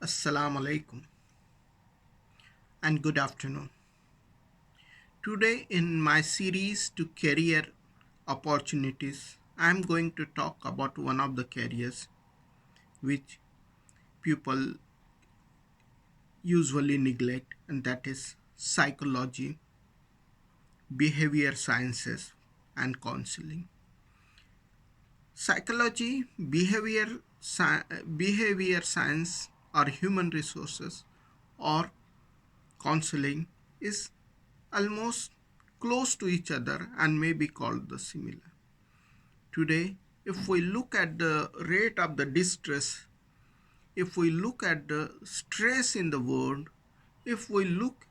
Assalamu alaikum and good afternoon. Today, in my series to career opportunities, I am going to talk about one of the careers which people usually neglect, and that is psychology, behavior sciences, and counseling. Psychology, behavior science, or human resources, or counseling is almost close to each other and may be called the similar. Today, if we look at the rate of the distress, if we look at the stress in the world, if we look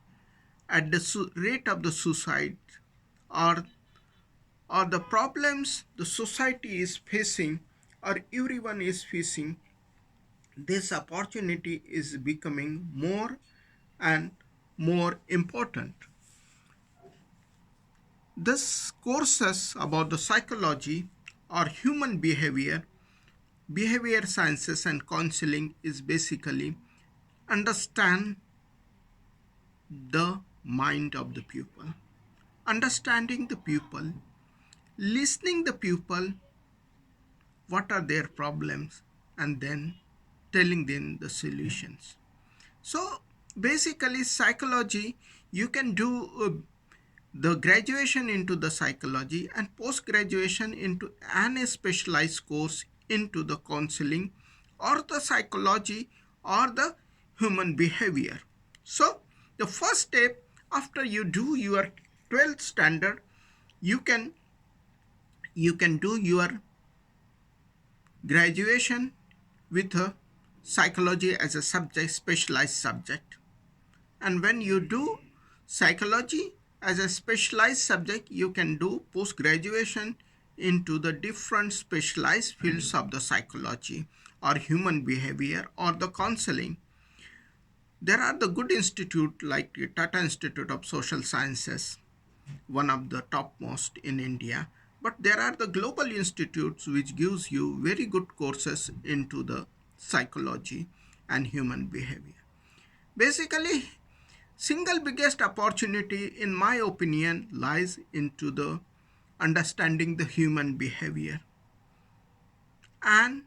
at the rate of the suicide or the problems the society is facing or everyone is facing, this opportunity is becoming more and more important. This courses about the psychology or human behavior, behavior sciences and counseling is basically understand the mind of the pupil, understanding the pupil, listening the pupil, what are their problems, and then telling them the solutions. So basically psychology, you can do the graduation into the psychology and post graduation into an specialized course into the counseling or the psychology or the human behavior. So the first step after you do your 12th standard, you can do your graduation with a psychology as a subject, specialized subject. And when you do psychology as a specialized subject, you can do post graduation into the different specialized fields of the psychology or human behavior or the counseling. There are the good institute like the Tata Institute of Social Sciences, one of the topmost in India. But there are the global institutes which gives you very good courses into the psychology and human behavior. Basically, single biggest opportunity in my opinion lies into the understanding the human behavior and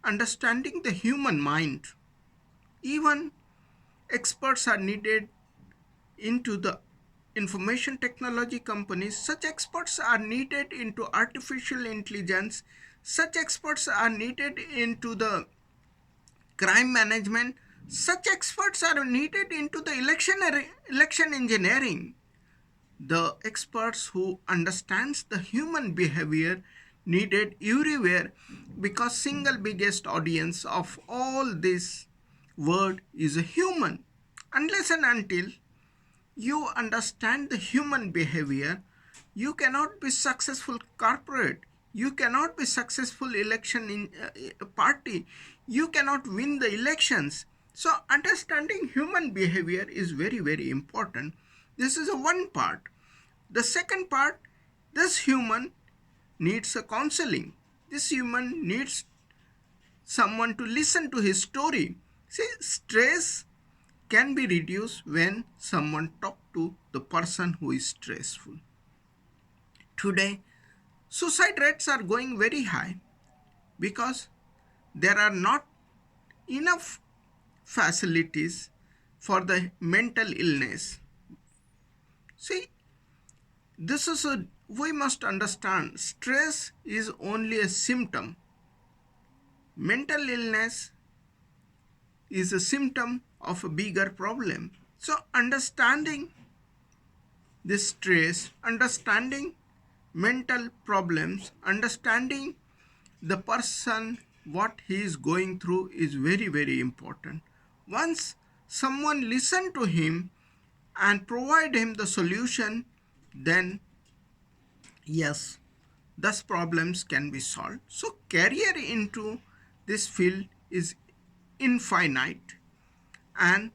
understanding the human mind. Even experts are needed into the information technology companies. Such experts are needed into artificial intelligence. Such experts are needed into the crime management. Such experts are needed into the election engineering. The experts who understands the human behavior needed everywhere, because single biggest audience of all this world is a human. Unless and until you understand the human behavior, you cannot be successful corporate, you cannot be successful election in party, you cannot win the elections. So understanding human behavior is very very important. This is a one part. The second part, this human needs a counseling. This human needs someone to listen to his story. See, stress can be reduced when someone talk to the person who is stressful. Today, suicide rates are going very high because there are not enough facilities for the mental illness. See, this is a we must understand stress is only a symptom. Mental illness is a symptom of a bigger problem. So understanding this stress, understanding mental problems, understanding the person what he is going through is very very important. Once someone listen to him and provide him the solution, then yes, thus problems can be solved. So career into this field is infinite and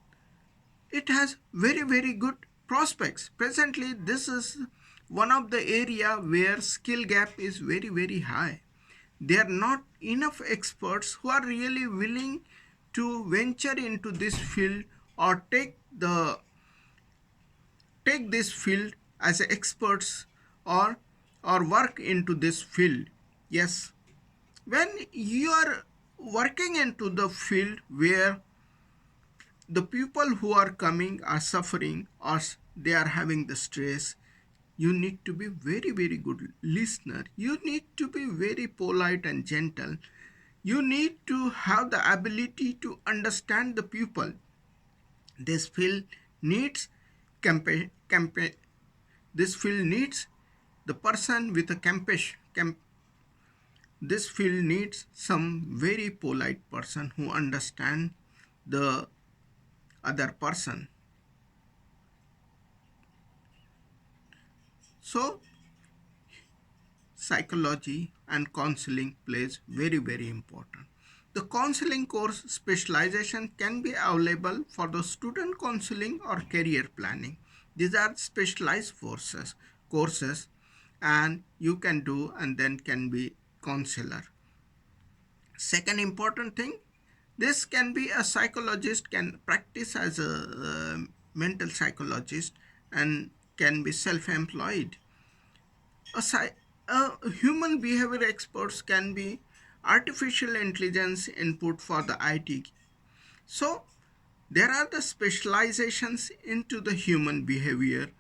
it has very very good prospects. Presently this is one of the area where skill gap is very very high. There are not enough experts who are really willing to venture into this field or take this field as experts or work into this field. Yes, when you are working into the field where the people who are coming are suffering or they are having the stress, you need to be very good listener, you need to be very polite and gentle, you need to have the ability to understand the people. This field needs this field needs the person with a this field needs some very polite person who understand the other person. So psychology and counseling plays very important. The counseling course specialization can be available for the student counseling or career planning. These are specialized courses and you can do and then can be counselor. Second important thing, this can be a psychologist can practice as a mental psychologist and can be self-employed. A human behavior experts can be artificial intelligence input for the IT. So there are the specializations into the human behavior,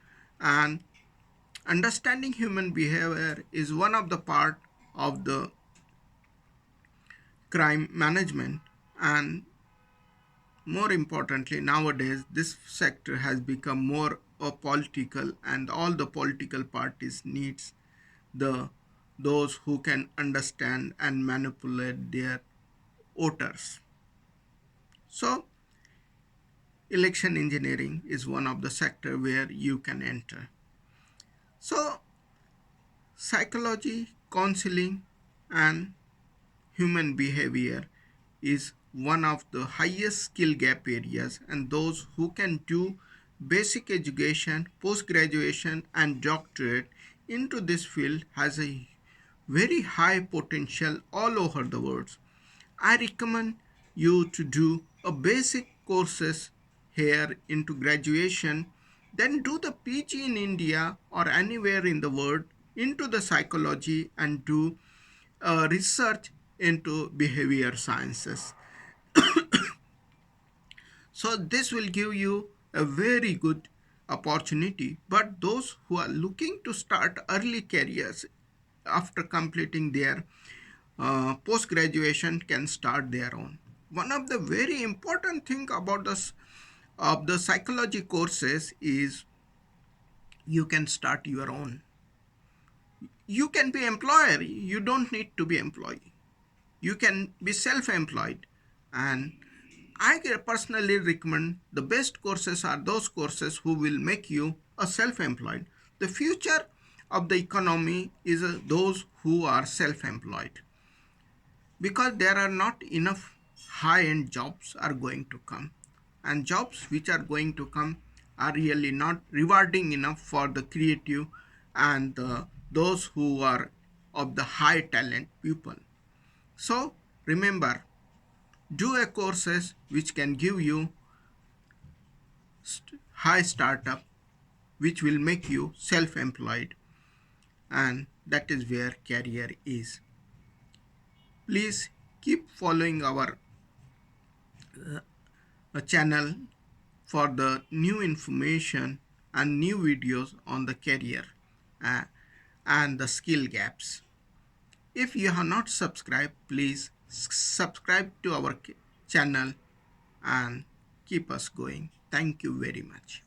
and understanding human behavior is one of the part of the crime management. And more importantly, nowadays this sector has become more political, and all the political parties needs the those who can understand and manipulate their voters. So election engineering is one of the sector where you can enter. So psychology, counseling and human behavior is one of the highest skill gap areas, and those who can do basic education, post graduation and doctorate into this field has a very high potential all over the world. I recommend you to do a basic courses here into graduation, then do the PG in India or anywhere in the world into the psychology and do research into behavior sciences. So this will give you a very good opportunity. But those who are looking to start early careers after completing their post graduation can start their own. One of the very important thing about this of the psychology courses is you can start your own. You can be employer, you don't need to be employee, you can be self-employed. And I personally recommend the best courses are those courses who will make you a self-employed. The future of the economy is those who are self-employed, because there are not enough high-end jobs are going to come, and jobs which are going to come are really not rewarding enough for the creative and those who are of the high talent people. So remember, do a courses which can give you high startup, which will make you self-employed, and that is where career is. Please keep following our channel for the new information and new videos on the career uh, and the skill gaps. If you have not subscribed, please subscribe to our channel and keep us going. Thank you very much.